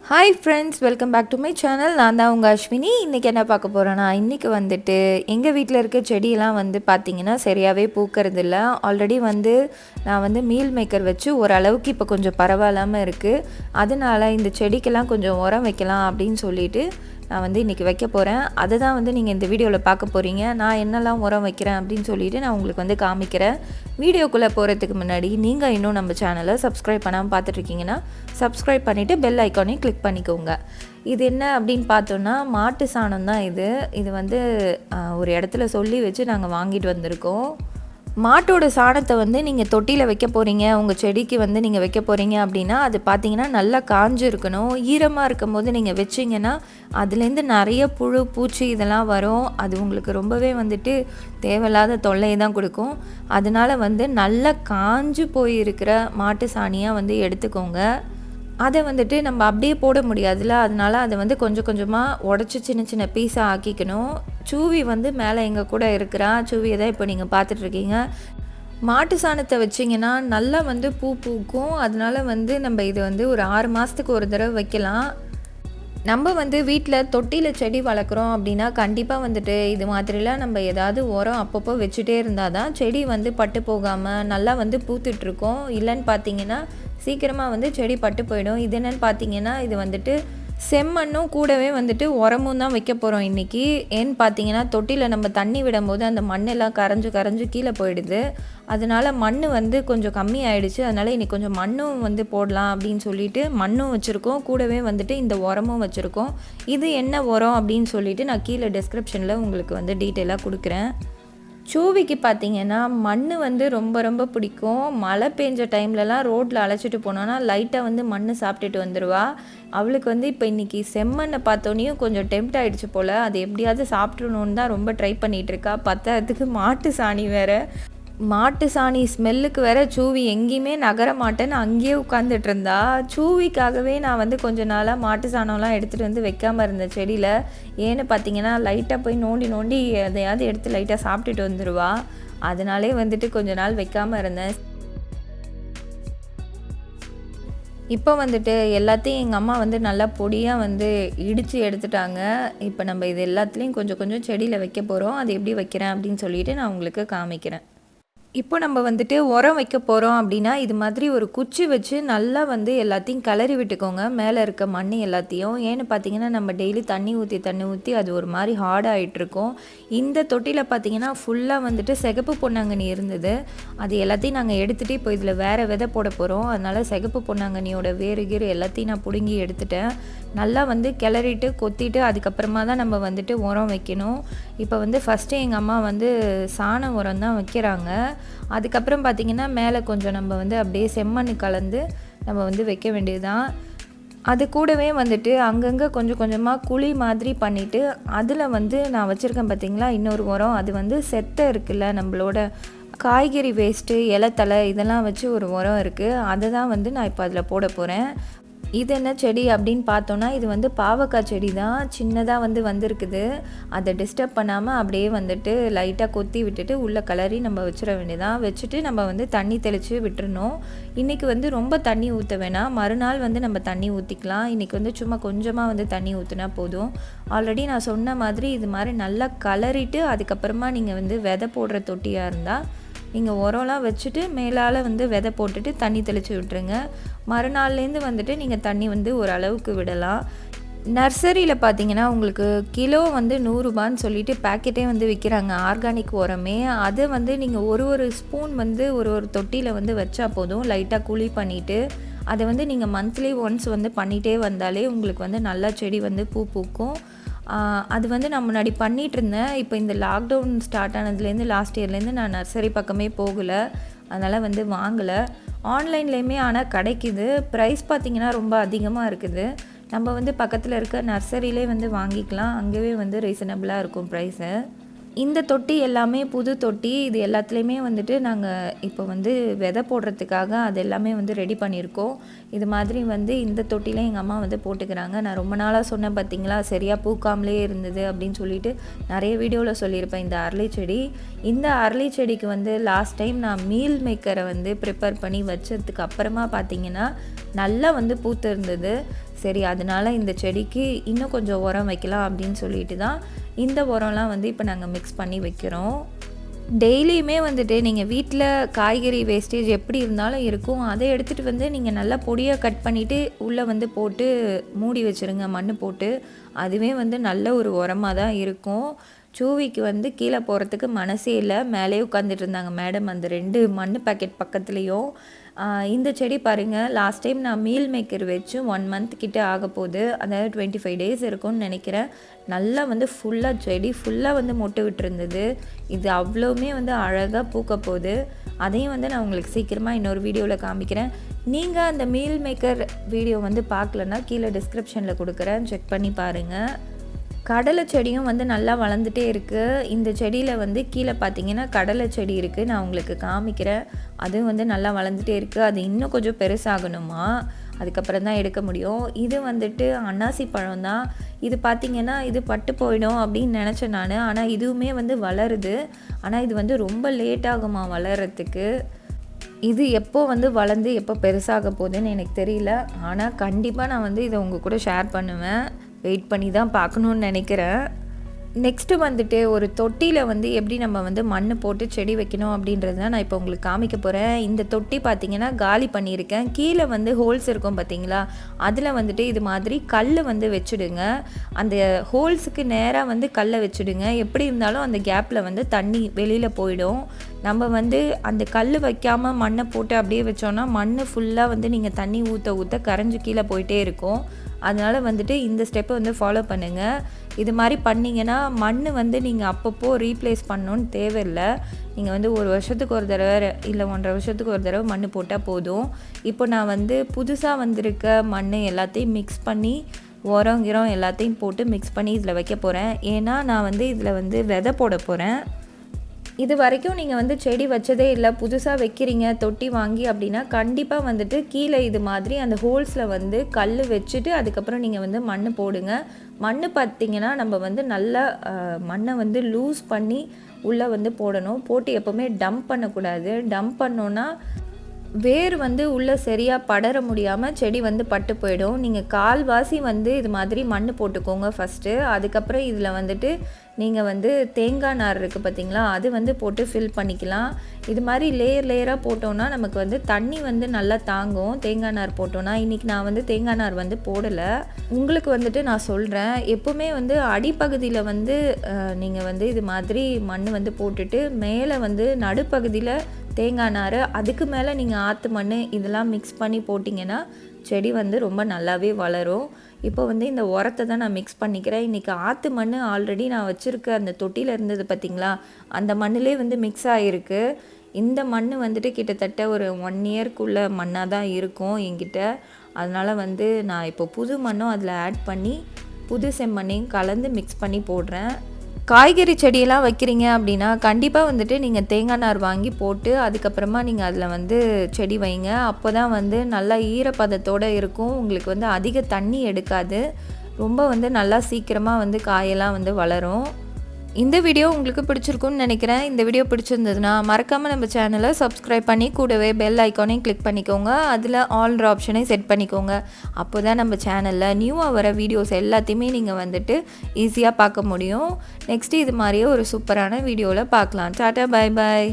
Hi friends, welcome back to my channel. நான் தான் உங்கள் அஸ்வினி. இன்றைக்கி என்ன பார்க்க போகிறேன்னா, இன்றைக்கி வந்துட்டு எங்கள் வீட்டில் இருக்க செடியெல்லாம் வந்து பார்த்திங்கன்னா சரியாகவே பூக்கிறது இல்லை. ஆல்ரெடி வந்து நான் வந்து மீல் மேக்கர் வச்சு ஓரளவுக்கு இப்போ கொஞ்சம் பரவாயில்லாமல் இருக்குது. அதனால் இந்த செடிக்கெல்லாம் கொஞ்சம் உரம் வைக்கலாம் அப்படின்னு சொல்லிட்டு நான் வந்து இன்றைக்கி வைக்க போகிறேன். அதை தான் வந்து நீங்கள் இந்த வீடியோவில் பார்க்க போகிறீங்க. நான் என்னெல்லாம் உரம் வைக்கிறேன் அப்படின்னு சொல்லிவிட்டு நான் உங்களுக்கு வந்து காமிக்கிறேன். வீடியோக்குள்ளே போகிறதுக்கு முன்னாடி நீங்கள் இன்னும் நம்ம சேனலை சப்ஸ்கிரைப் பண்ணாமல் பார்த்துட்ருக்கீங்கன்னா சப்ஸ்கிரைப் பண்ணிவிட்டு பெல் ஐக்கானையும் கிளிக் பண்ணிக்கோங்க. இது என்ன அப்படின்னு பார்த்தோன்னா, மாட்டு சாணம் தான் இது. இது வந்து ஒரு இடத்துல சொல்லி வச்சு நாங்கள் வாங்கிட்டு வந்திருக்கோம். மாட்டோட சாணத்தை வந்து நீங்கள் தொட்டியில் வைக்க போகிறீங்க, உங்கள் செடிக்கு வந்து நீங்கள் வைக்க போகிறீங்க அப்படின்னா அது பார்த்தீங்கன்னா நல்லா காஞ்சு இருக்கணும். ஈரமாக இருக்கும் போது நீங்கள் வச்சிங்கன்னா அதுலேருந்து நிறைய புழு பூச்சி இதெல்லாம் வரும். அது உங்களுக்கு ரொம்பவே வந்துட்டு தேவையில்லாத தொல்லையை தான் கொடுக்கும். அதனால் வந்து நல்லா காஞ்சு போயிருக்கிற மாட்டு சாணியாக வந்து எடுத்துக்கோங்க. அதை வந்துட்டு நம்ம அப்படியே போட முடியாதுல்ல, அதனால் அதை வந்து கொஞ்சம் கொஞ்சமாக உடச்சி சின்ன சின்ன பீஸாக ஆக்கிக்கணும். சூவி வந்து மேலே எங்கள் கூட இருக்கிறா. சூவியை தான் இப்போ நீங்கள் பார்த்துட்ருக்கீங்க. மாட்டு சாணத்தை வச்சிங்கன்னா நல்லா வந்து பூ பூக்கும். அதனால் வந்து நம்ம இது வந்து ஒரு 6 மாதத்துக்கு ஒரு தடவை வைக்கலாம். நம்ம வந்து வீட்டில் தொட்டியில் செடி வளர்க்குறோம் அப்படின்னா கண்டிப்பாக வந்துட்டு இது மாதிரிலாம் நம்ம ஏதாவது உரம் அப்பப்போ வச்சுட்டே இருந்தால் தான் செடி வந்து பட்டு போகாமல் நல்லா வந்து பூத்துட்ருக்கோம். இல்லைன்னு பார்த்தீங்கன்னா சீக்கிரமாக வந்து செடி பட்டு போயிடும். இது என்னென்னு பார்த்தீங்கன்னா, இது வந்துட்டு செம்மண்ணும் கூடவே வந்துட்டு உரமும் தான் வைக்க போகிறோம் இன்றைக்கி. ஏன்னு பார்த்தீங்கன்னா, தொட்டியில் நம்ம தண்ணி விடும்போது அந்த மண்ணெல்லாம் கரைஞ்சு கீழே போயிடுது. அதனால் மண் வந்து கொஞ்சம் கம்மி ஆகிடுச்சு. அதனால் இன்றைக்கி கொஞ்சம் மண்ணும் வந்து போடலாம் அப்படின்னு சொல்லிட்டு மண்ணும் வச்சுருக்கோம், கூடவே வந்துட்டு இந்த உரமும் வச்சுருக்கோம். இது என்ன உரம் அப்படின்னு சொல்லிட்டு நான் கீழே டிஸ்கிரிப்ஷனில் உங்களுக்கு வந்து டீட்டெயிலாக கொடுக்குறேன். சூவிக்கு பார்த்திங்கன்னா மண் வந்து ரொம்ப ரொம்ப பிடிக்கும். மழை பெஞ்ச டைம்லலாம் ரோட்டில் அழைச்சிட்டு போனோன்னா லைட்டாக வந்து மண் சாப்பிட்டுட்டு வந்துடுவா. அவளுக்கு வந்து இப்போ இன்றைக்கி செம்மண்ணை பார்த்தோன்னையும் கொஞ்சம் டெம்ப்ட் ஆகிடுச்சு போல். அது எப்படியாவது சாப்பிட்றணுன்னு தான் ரொம்ப ட்ரை பண்ணிகிட்ருக்கா. பத்தாததுக்கு மாட்டு சாணி வேறு. மாட்டு சாணி ஸ்மெல்லுக்கு வேற சூவி எங்கேயுமே நகர மாட்டேன்னு அங்கேயே உட்காந்துட்டு இருந்தா. சூவிக்காகவே நான் வந்து கொஞ்ச நாளாக மாட்டு சாணம்லாம் எடுத்துகிட்டு வந்து வைக்காமல் இருந்தேன் செடியில். ஏன்னு பார்த்தீங்கன்னா லைட்டாக போய் நோண்டி நோண்டி எதையாவது எடுத்து லைட்டாக சாப்பிட்டுட்டு வந்துடுவா. அதனாலே வந்துட்டு கொஞ்ச நாள் வைக்காமல் இருந்தேன். இப்போ வந்துட்டு எல்லாத்தையும் எங்கள் அம்மா வந்து நல்லா பொடியாக வந்து இடித்து எடுத்துட்டாங்க. இப்போ நம்ம இது எல்லாத்துலேயும் கொஞ்சம் கொஞ்சம் செடியில் வைக்க போகிறோம். அது எப்படி வைக்கிறேன் அப்படின்னு சொல்லிட்டு நான் உங்களுக்கு காமிக்கிறேன். இப்போ நம்ம வந்துட்டு உரம் வைக்க போகிறோம் அப்படின்னா இது மாதிரி ஒரு குச்சி வச்சு நல்லா வந்து எல்லாத்தையும் கிளறி விட்டுக்கோங்க, மேலே இருக்க மண் எல்லாத்தையும். ஏன்னு பார்த்தீங்கன்னா நம்ம டெய்லி தண்ணி ஊற்றி அது ஒரு மாதிரி ஹார்டாகிட்ருக்கும். இந்த தொட்டியில் பார்த்தீங்கன்னா ஃபுல்லாக வந்துட்டு சிகப்பு பொன்னாங்கண்ணி இருந்தது. அது எல்லாத்தையும் நாங்கள் எடுத்துகிட்டு இப்போ இதில் வேறு விதை போட போகிறோம். அதனால் சிகப்பு பொன்னாங்கண்ணியோட வேறு கீறு எல்லாத்தையும் நான் பிடுங்கி எடுத்துட்டேன். நல்லா வந்து கிளறிட்டு கொத்திட்டு அதுக்கப்புறமா தான் நம்ம வந்துட்டு உரம் வைக்கணும். இப்போ வந்து ஃபஸ்ட்டு எங்கள் அம்மா வந்து சாண உரம் தான் வைக்கிறாங்க. அதுக்கப்புறம் பார்த்திங்கன்னா மேலே கொஞ்சம் நம்ம வந்து அப்படியே செம்மண் கலந்து நம்ம வந்து வைக்க வேண்டியதுதான். அது கூடவே வந்துட்டு அங்கங்கே கொஞ்சம் கொஞ்சமாக குழி மாதிரி பண்ணிவிட்டு அதில் வந்து நான் வச்சுருக்கேன் பார்த்திங்களா இன்னொரு உரம். அது வந்து செத்தை இருக்குல்ல, நம்மளோட காய்கறி வேஸ்ட்டு இலைத்தலை இதெல்லாம் வச்சு ஒரு உரம் இருக்குது. அதை தான் வந்து நான் இப்போ அதில் போட போகிறேன். இது என்ன செடி அப்படின்னு பார்த்தோன்னா, இது வந்து பாவக்காய் செடி தான். சின்னதாக வந்து வந்திருக்குது. அதை டிஸ்டர்ப் பண்ணாமல் அப்படியே வந்துட்டு லைட்டாக கொத்தி விட்டுட்டு உள்ளே கலரி நம்ம வச்சிட வேண்டியதான். வச்சுட்டு நம்ம வந்து தண்ணி தெளித்து விட்டுறணும். இன்றைக்கி வந்து ரொம்ப தண்ணி ஊற்ற வேணாம், மறுநாள் வந்து நம்ம தண்ணி ஊற்றிக்கலாம். இன்றைக்கி வந்து சும்மா கொஞ்சமாக வந்து தண்ணி ஊற்றினா போதும். ஆல்ரெடி நான் சொன்ன மாதிரி இது மாதிரி நல்லா கலரிட்டு அதுக்கப்புறமா நீங்கள் வந்து விதை போடுற தொட்டியாக இருந்தால் நீங்கள் உரம்லாம் வச்சுட்டு மேலால் வந்து விதை போட்டுட்டு தண்ணி தெளித்து விட்டுருங்க. மறுநாள்லேருந்து வந்துட்டு நீங்கள் தண்ணி வந்து ஓரளவுக்கு விடலாம். நர்சரியில் பார்த்தீங்கன்னா உங்களுக்கு கிலோ வந்து 100 ரூபான்னு சொல்லிட்டு பேக்கெட்டே வந்து விற்கிறாங்க, ஆர்கானிக் உரமே. அதை வந்து நீங்கள் ஒரு ஸ்பூன் வந்து ஒரு தொட்டியில் வந்து வச்சா போதும். லைட்டாக குழி பண்ணிவிட்டு அதை வந்து நீங்கள் மந்த்லி ஒன்ஸ் வந்து பண்ணிகிட்டே வந்தாலே உங்களுக்கு வந்து நல்லா செடி வந்து பூ பூக்கும். அது வந்து நான் முன்னாடி பண்ணிகிட்டு இருந்தேன். இப்போ இந்த லாக்டவுன் ஸ்டார்ட் ஆனதுலேருந்து லாஸ்ட் இயர்லேருந்து நான் நர்சரி பக்கமே போகலை, அதனால் வந்து வாங்கலை. ஆன்லைன்லேயுமே ஆனால் கிடைக்கிது. ப்ரைஸ் பார்த்திங்கன்னா ரொம்ப அதிகமாக இருக்குது. நம்ம வந்து பக்கத்தில் இருக்க நர்சரியிலே வந்து வாங்கிக்கலாம். அங்கேயே வந்து ரீசனபிளாக இருக்கும் ப்ரைஸு. இந்த தொட்டி எல்லாமே புது தொட்டி. இது எல்லாத்துலேயுமே வந்துட்டு நாங்கள் இப்போ வந்து விதை போடுறதுக்காக அது எல்லாமே வந்து ரெடி பண்ணியிருக்கோம். இது மாதிரி வந்து இந்த தொட்டிலே எங்கள் அம்மா வந்து போட்டுக்கிறாங்க. நான் ரொம்ப நாளாக சொன்னேன் பார்த்திங்களா, சரியாக பூக்காமலே இருந்தது அப்படின்னு சொல்லிட்டு நிறைய வீடியோவில் சொல்லியிருப்பேன் இந்த அரளி செடி. இந்த அரளி செடிக்கு வந்து லாஸ்ட் டைம் நான் மீல் மேக்கரை வந்து ப்ரிப்பேர் பண்ணி வச்சதுக்கு அப்புறமா பார்த்திங்கன்னா நல்லா வந்து பூத்து இருந்தது. சரி அதனால் இந்த செடிக்கு இன்னும் கொஞ்சம் உரம் வைக்கலாம் அப்படின்னு சொல்லிட்டு தான் இந்த உரம்லாம் வந்து இப்போ நாங்கள் மிக்ஸ் பண்ணி வைக்கிறோம். டெய்லியுமே வந்துட்டு நீங்கள் வீட்டில் காய்கறி வேஸ்டேஜ் எப்படி இருந்தாலும் இருக்கும், அதை எடுத்துகிட்டு வந்து நீங்கள் நல்லா பொடியாக கட் பண்ணிவிட்டு உள்ளே வந்து போட்டு மூடி வச்சுருங்க மண் போட்டு. அதுவே வந்து நல்ல ஒரு உரமாக தான் இருக்கும். சூவிக்கு வந்து கீழே போகிறதுக்கு மனசே இல்லை, மேலே உட்காந்துட்டு இருந்தாங்க மேடம் அந்த 2 மண் பாக்கெட் பக்கத்துலேயும். இந்த செடி பாருங்கள், லாஸ்ட் டைம் நான் மீல் மேக்கர் வச்சு 1 மந்த் கிட்டே ஆக போகுது, அதாவது 25 டேஸ் இருக்கும்னு நினைக்கிறேன். நல்லா வந்து ஃபுல்லாக செடி ஃபுல்லாக வந்து மொட்டு விட்டுருந்தது. இது அவ்வளோவுமே வந்து அழகாக பூக்க போகுது. அதையும் வந்து நான் உங்களுக்கு சீக்கிரமாக இன்னொரு வீடியோவில் காமிக்கிறேன். நீங்கள் அந்த மீல் மேக்கர் வீடியோ வந்து பார்க்கலன்னா கீழே டிஸ்கிரிப்ஷனில் கொடுக்குறேன், செக் பண்ணி பாருங்கள். கடலை செடியும் வந்து நல்லா வளர்ந்துட்டே இருக்குது. இந்த செடியில் வந்து கீழே பார்த்தீங்கன்னா கடலை செடி இருக்குது, நான் உங்களுக்கு காமிக்கிறேன். அதுவும் வந்து நல்லா வளர்ந்துட்டே இருக்குது. அது இன்னும் கொஞ்சம் பெருசாகணுமா, அதுக்கப்புறம் தான் எடுக்க முடியும். இது வந்துட்டு அன்னாசி பழம் தான். இது பார்த்திங்கன்னா இது பட்டு போயிடும் அப்படின்னு நினச்சேன் நான். ஆனால் இதுவுமே வந்து வளருது. ஆனால் இது வந்து ரொம்ப லேட் ஆகுமா வளர்கிறதுக்கு. இது எப்போ வந்து வளர்ந்து எப்போ பெருசாக போகுதுன்னு எனக்கு தெரியல. ஆனால் கண்டிப்பாக நான் வந்து இதை உங்கள் கூட ஷேர் பண்ணுவேன். வெயிட் பண்ணி தான் பார்க்கணுன்னு நினைக்கிறேன். நெக்ஸ்ட்டு வந்துட்டு ஒரு தொட்டியில் வந்து எப்படி நம்ம வந்து மண் போட்டு செடி வைக்கணும் அப்படின்றது தான் நான் இப்போ உங்களுக்கு காமிக்க போகிறேன். இந்த தொட்டி பார்த்திங்கன்னா காலி பண்ணியிருக்கேன். கீழே வந்து ஹோல்ஸ் இருக்கும் பார்த்திங்களா, அதில் வந்துட்டு இது மாதிரி கல் வந்து வச்சுடுங்க. அந்த ஹோல்ஸுக்கு நேராக வந்து கல்லை வச்சுடுங்க. எப்படி இருந்தாலும் அந்த கேப்பில் வந்து தண்ணி வெளியில் போயிடும். நம்ம வந்து அந்த கல் வைக்காமல் மண்ணை போட்டு அப்படியே வச்சோன்னா மண் ஃபுல்லாக வந்து நீங்கள் தண்ணி ஊற்ற ஊற்ற கரைஞ்சி கீழே போயிட்டே இருக்கும். அதனால் வந்துட்டு இந்த ஸ்டெப்பை வந்து ஃபாலோ பண்ணுங்கள். இது மாதிரி பண்ணிங்கன்னா மண் வந்து நீங்கள் அப்பப்போ ரீப்ளேஸ் பண்ணணுன்னு தேவையில்லை. நீங்கள் வந்து 1 வருஷத்துக்கு ஒரு தடவை இல்லை 1.5 வருஷத்துக்கு ஒரு தடவை மண் போட்டால் போதும். இப்போ நான் வந்து புதுசாக வந்திருக்க மண் எல்லாத்தையும் மிக்ஸ் பண்ணி உரம் கிரம் எல்லாத்தையும் போட்டு மிக்ஸ் பண்ணி இதில் வைக்க போகிறேன். ஏன்னா நான் வந்து இதில் வந்து விதை போட போகிறேன். இது வரைக்கும் நீங்கள் வந்து செடி வச்சதே இல்லை, புதுசாக வைக்கிறீங்க தொட்டி வாங்கி அப்படின்னா கண்டிப்பாக வந்துட்டு கீழே இது மாதிரி அந்த ஹோல்ஸில் வந்து கல் வச்சுட்டு அதுக்கப்புறம் நீங்கள் வந்து மண் போடுங்க. மண் பார்த்திங்கன்னா நம்ம வந்து நல்லா மண்ணை வந்து லூஸ் பண்ணி உள்ளே வந்து போடணும். போட்டு எப்போவுமே டம்ப் பண்ணக்கூடாது. டம்ப் பண்ணோன்னா வேர் வந்து உள்ளே சரியாக படர முடியாமல் செடி வந்து பட்டு போயிடும். நீங்கள் கால்வாசி வந்து இது மாதிரி மண் போட்டுக்கோங்க ஃபஸ்ட்டு. அதுக்கப்புறம் இதில் வந்துட்டு நீங்கள் வந்து தேங்காய் நார் இருக்குது பார்த்திங்களா, அது வந்து போட்டு ஃபில் பண்ணிக்கலாம். இது மாதிரி லேயர் லேயராக போட்டோன்னா நமக்கு வந்து தண்ணி வந்து நல்லா தாங்கும். தேங்காய் நார் போட்டோன்னா இன்றைக்கி நான் வந்து தேங்காய் நார் வந்து போடலை. உங்களுக்கு வந்துட்டு நான் சொல்கிறேன், எப்போவுமே வந்து அடிப்பகுதியில் வந்து நீங்கள் வந்து இது மாதிரி மண் வந்து போட்டுட்டு மேலே வந்து நடுப்பகுதியில் தேங்காய் நார், அதுக்கு மேலே நீங்கள் ஆற்று மண் இதெல்லாம் மிக்ஸ் பண்ணி போட்டிங்கன்னா செடி வந்து ரொம்ப நல்லாவே வளரும். இப்போ வந்து இந்த உரத்தை தான் நான் மிக்ஸ் பண்ணிக்கிறேன். இன்றைக்கி ஆற்று மண் ஆல்ரெடி நான் வச்சுருக்க அந்த தொட்டியில் இருந்தது பார்த்திங்களா, அந்த மண்ணிலே வந்து மிக்ஸ் ஆகிருக்கு. இந்த மண் வந்துட்டு கிட்டத்தட்ட ஒரு 1 இயர்க்குள்ள மண்ணாக தான் இருக்கும் என்கிட்ட. அதனால் வந்து நான் இப்போ புது மண்ணும் அதில் ஆட் பண்ணி புது செம்மண்ணையும் கலந்து மிக்ஸ் பண்ணி போடுறேன். காய்கறி செடியெல்லாம் வைக்கிறீங்க அப்படின்னா கண்டிப்பாக வந்துட்டு நீங்கள் தேங்காய் நார் வாங்கி போட்டு அதுக்கப்புறமா நீங்கள் அதில் வந்து செடி வைங்க. அப்போ தான் வந்து நல்லா ஈரப்பதத்தோடு இருக்கும். உங்களுக்கு வந்து அதிக தண்ணி எடுக்காது. ரொம்ப வந்து நல்லா சீக்கிரமாக வந்து காயெல்லாம் வந்து வளரும். இந்த வீடியோ உங்களுக்கு பிடிச்சிருக்குன்னு நினைக்கிறேன். இந்த வீடியோ பிடிச்சிருந்ததுன்னா மறக்காமல் நம்ம சேனலை சப்ஸ்கிரைப் பண்ணி கூடவே பெல் ஐக்கானையும் கிளிக் பண்ணிக்கோங்க. அதில் ஆல்ன்ற ஆப்ஷனையும் செட் பண்ணிக்கோங்க. அப்போ தான் நம்ம சேனலில் நியூவாக வர வீடியோஸ் எல்லாத்தையுமே நீங்கள் வந்துட்டு ஈஸியாக பார்க்க முடியும். நெக்ஸ்ட்டு இது மாதிரியே ஒரு சூப்பரான வீடியோவில் பார்க்கலாம். Tata, bye bye.